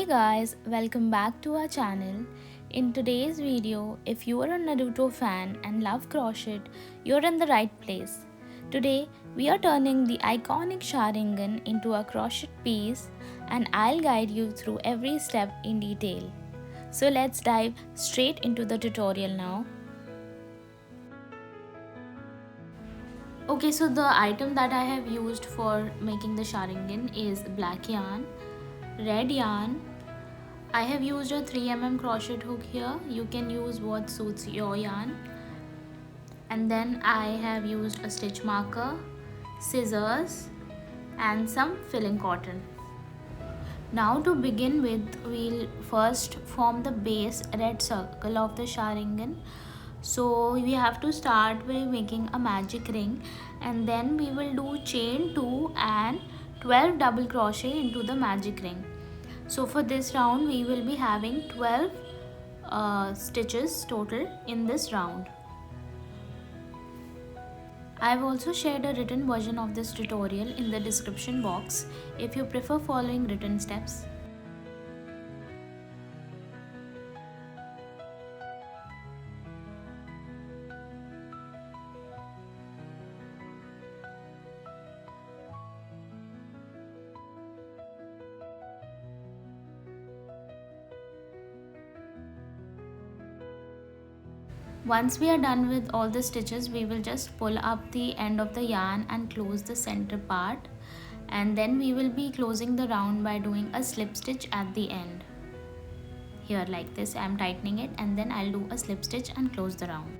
Hey guys, welcome back to our channel. In today's video, if you are a Naruto fan and love crochet, you're in the right place. Today, we are turning the iconic Sharingan into a crochet piece and I'll guide you through every step in detail. So let's dive straight into the tutorial now. Okay, so the item that I have used for making the Sharingan is black yarn, red yarn. I have used a 3mm crochet hook here. You can use what suits your yarn. And then I have used a stitch marker, scissors and some filling cotton. Now to begin with, we'll first form the base red circle of the Sharingan. So we have to start by making a magic ring and then we will do chain 2 and 12 double crochet into the magic ring. So for this round we will be having 12 stitches total in this round. I have also shared a written version of this tutorial in the description box if you prefer following written steps. Once we are done with all the stitches, we will just pull up the end of the yarn and close the center part, and then we will be closing the round by doing a slip stitch at the end. Here like this, I am tightening it and then I'll do a slip stitch and close the round.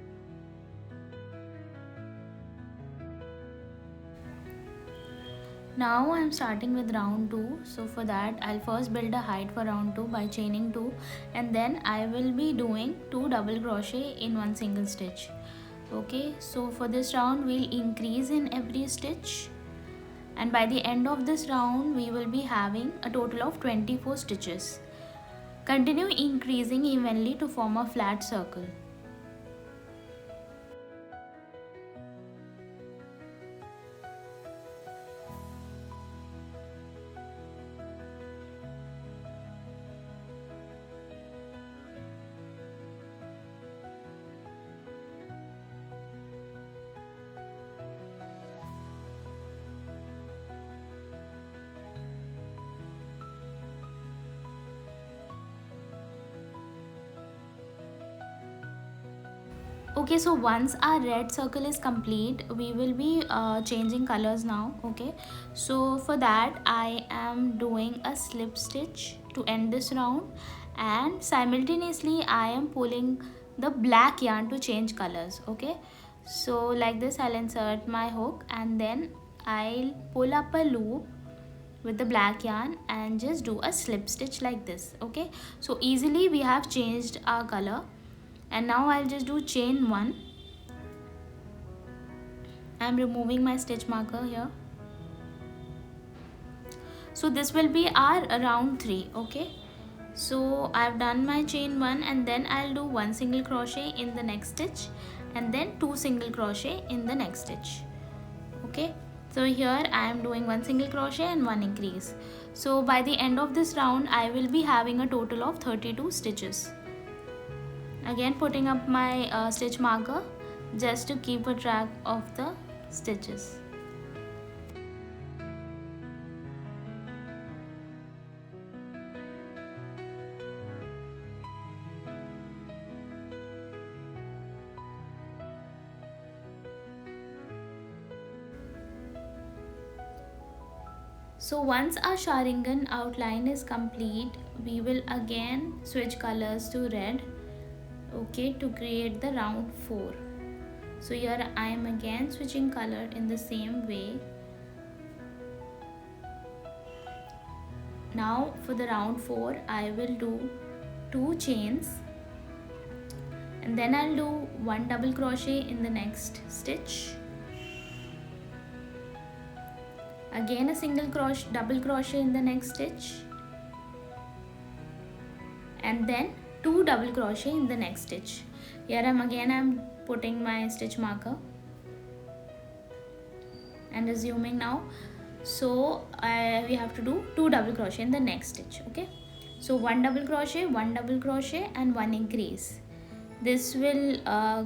Now I am starting with round 2. So for that I'll first build a height for round 2 by chaining 2 and then I will be doing 2 double crochet in one single stitch. Okay, so for this round we'll increase in every stitch and by the end of this round we will be having a total of 24 stitches. Continue increasing evenly to form a flat circle. Okay, so once our red circle is complete, we will be changing colors now. Okay, so for that I am doing a slip stitch to end this round and simultaneously I am pulling the black yarn to change colors. Okay, so like this I'll insert my hook and then I'll pull up a loop with the black yarn and just do a slip stitch like this. Okay, so easily we have changed our color. And now I'll just do chain 1. I'm removing my stitch marker here. So this will be our round 3. Okay, so I've done my chain 1 and then I'll do 1 single crochet in the next stitch and then 2 single crochet in the next stitch. Okay, so here I am doing 1 single crochet and 1 increase. So by the end of this round I will be having a total of 32 stitches. Again putting up my stitch marker just to keep a track of the stitches. So once our Sharingan outline is complete, we will again switch colors to red. Okay, to create the round 4. So here I am again switching color in the same way. Now for the round 4 I will do 2 chains and then I'll do 1 double crochet in the next stitch, again a single crochet, double crochet in the next stitch and then 2 double crochet in the next stitch. Here I'm putting my stitch marker and resuming now. So we have to do 2 double crochet in the next stitch. Okay, So 1 double crochet, 1 double crochet and 1 increase. This will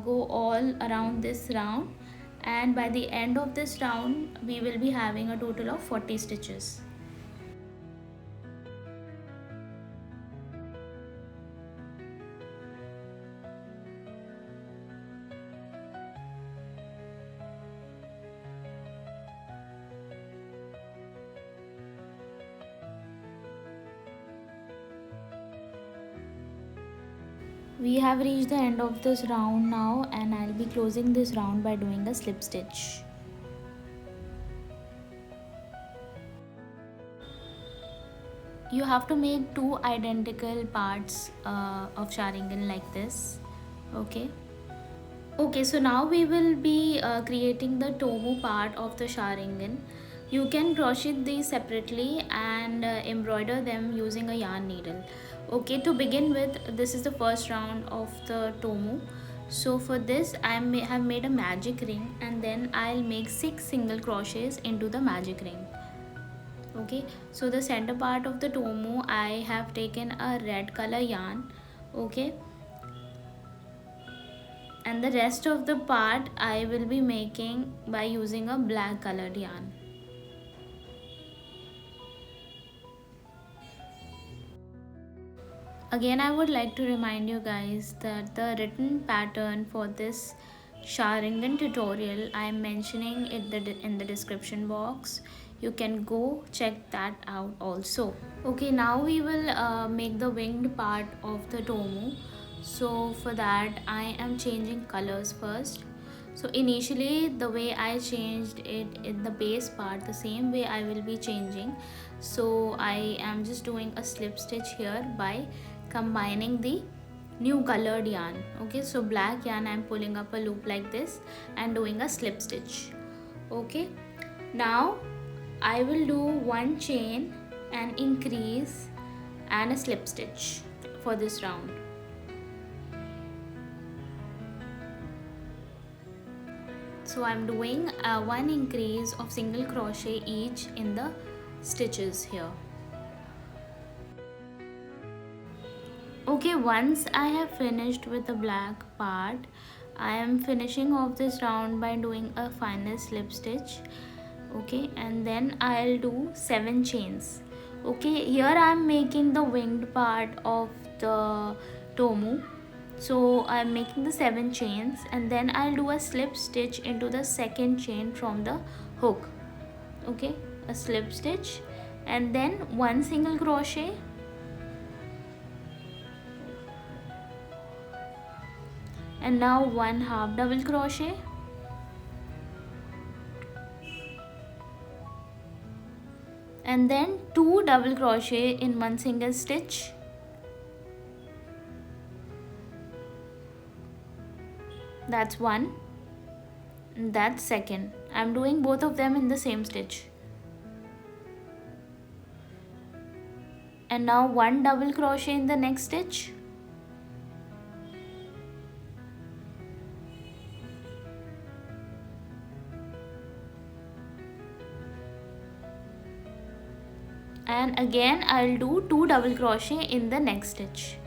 go all around this round, and by the end of this round we will be having a total of 40 stitches. We have reached the end of this round now, and I'll be closing this round by doing a slip stitch. You have to make two identical parts of Sharingan like this. Okay. Okay, so now we will be creating the TOMOE part of the Sharingan. You can crochet these separately and embroider them using a yarn needle. Okay, to begin with, this is the first round of the TOMOE. So for this I have made a magic ring, and then I'll make 6 single crochets into the magic ring. Okay, so the center part of the TOMOE I have taken a red color yarn. Okay, and the rest of the part I will be making by using a black colored yarn. Again, I would like to remind you guys that the written pattern for this Sharingan tutorial I am mentioning it in the description box. You can go check that out also. Okay, now we will make the winged part of the TOMOE. So for that I am changing colors first. So initially the way I changed it in the base part, the same way I will be changing. So I am just doing a slip stitch here by combining the new colored yarn. Okay, so black yarn I'm pulling up a loop like this and doing a slip stitch. Okay, now I will do one chain and increase and a slip stitch for this round. So I'm doing one increase of single crochet each in the stitches here. Okay, once I have finished with the black part, I am finishing off this round by doing a final slip stitch. Okay, and then I'll do 7 chains. Okay, here I am making the winged part of the TOMOE. So I'm making the 7 chains, and then I'll do a slip stitch into the second chain from the hook. Okay, a slip stitch and then one single crochet, and now one half double crochet, and then 2 double crochet in one single stitch, that's one, that's second. I'm doing both of them in the same stitch, and now one double crochet in the next stitch, and again I'll do 2 double crochet in the next stitch.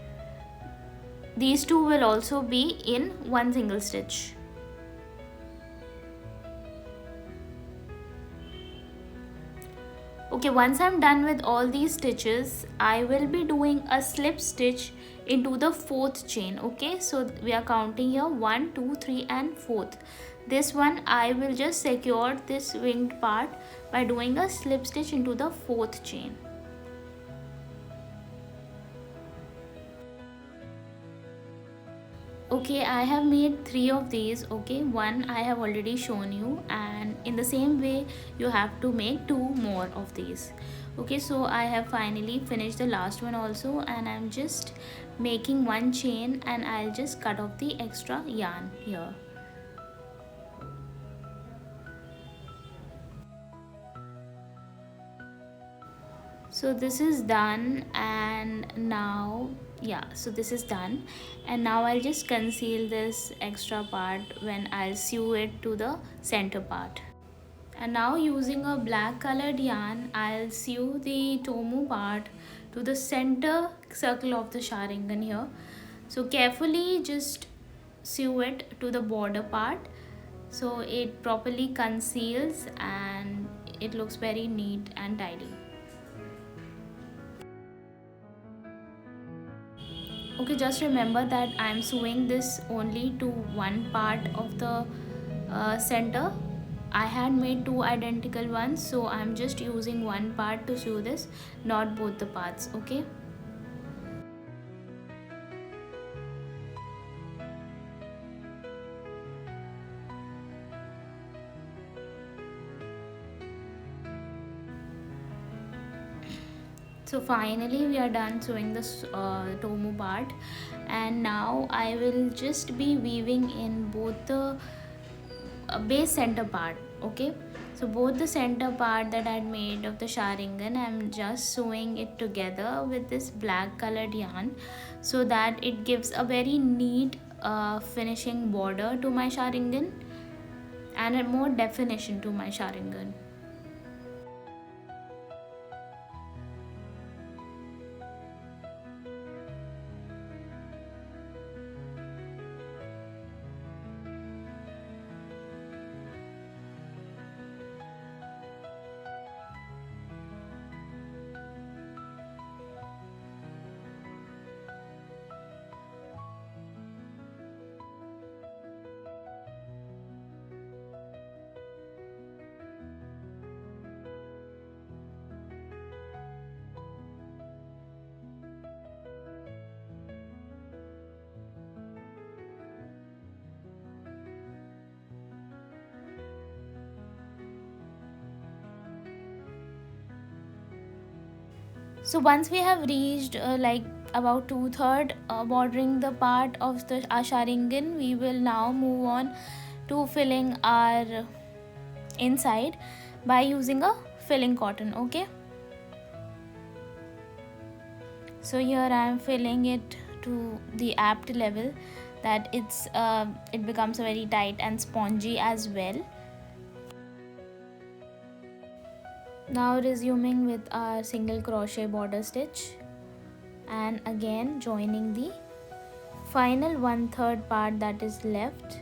These two will also be in one single stitch. Okay, once I'm done with all these stitches, I will be doing a slip stitch into the 4th chain. Okay, so we are counting here 1, 2, 3 and 4th. This one I will just secure this winged part by doing a slip stitch into the 4th chain. Okay, I have made 3 of these. Okay, one I have already shown you, and in the same way you have to make 2 more of these. Okay, so I have finally finished the last one also, and I'm just making one chain and I'll just cut off the extra yarn here. So this is done, and now so this is done, and now I'll just conceal this extra part when I'll sew it to the center part. And now using a black colored yarn, I'll sew the TOMOE part to the center circle of the Sharingan here. So carefully just sew it to the border part so it properly conceals and it looks very neat and tidy. Okay, just remember that I'm sewing this only to one part of the center. I had made two identical ones, so I'm just using one part to sew this, not both the parts. Okay. So finally we are done sewing this TOMOE part, and now I will just be weaving in both the base center part. Okay, so both the center part that I had made of the Sharingan, I'm just sewing it together with this black colored yarn so that it gives a very neat finishing border to my Sharingan and a more definition to my Sharingan. So once we have reached like about 2/3 bordering the part of the Sharingan, we will now move on to filling our inside by using a filling cotton. Okay, so here I am filling it to the apt level that it becomes very tight and spongy as well. Now resuming with our single crochet border stitch and again joining the final 1/3 part that is left.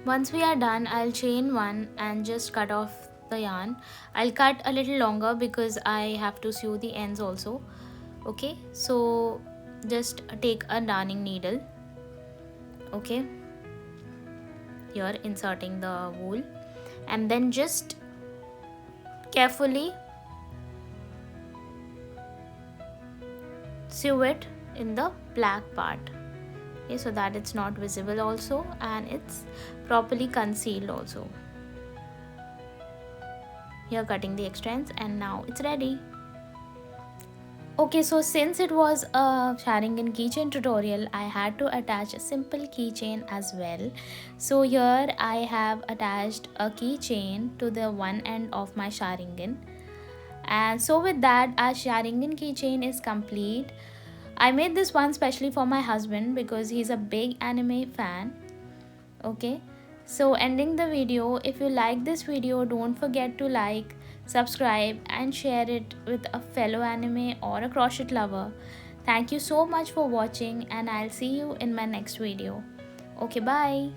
Once we are done, I'll chain one and just cut off the yarn. I'll cut a little longer because I have to sew the ends also. Okay, so just take a darning needle. Okay, here inserting the wool and then just carefully sew it in the black part. Okay, so that it's not visible also and it's properly concealed also. Here cutting the extra ends and now it's ready. Okay, so since it was a Sharingan keychain tutorial, I had to attach a simple keychain as well. So here I have attached a keychain to the one end of my Sharingan. And so with that, our Sharingan keychain is complete. I made this one specially for my husband because he's a big anime fan. Okay, so ending the video, if you like this video, don't forget to like, subscribe and share it with a fellow anime or a crochet lover. Thank you so much for watching, and I'll see you in my next video. Okay, bye.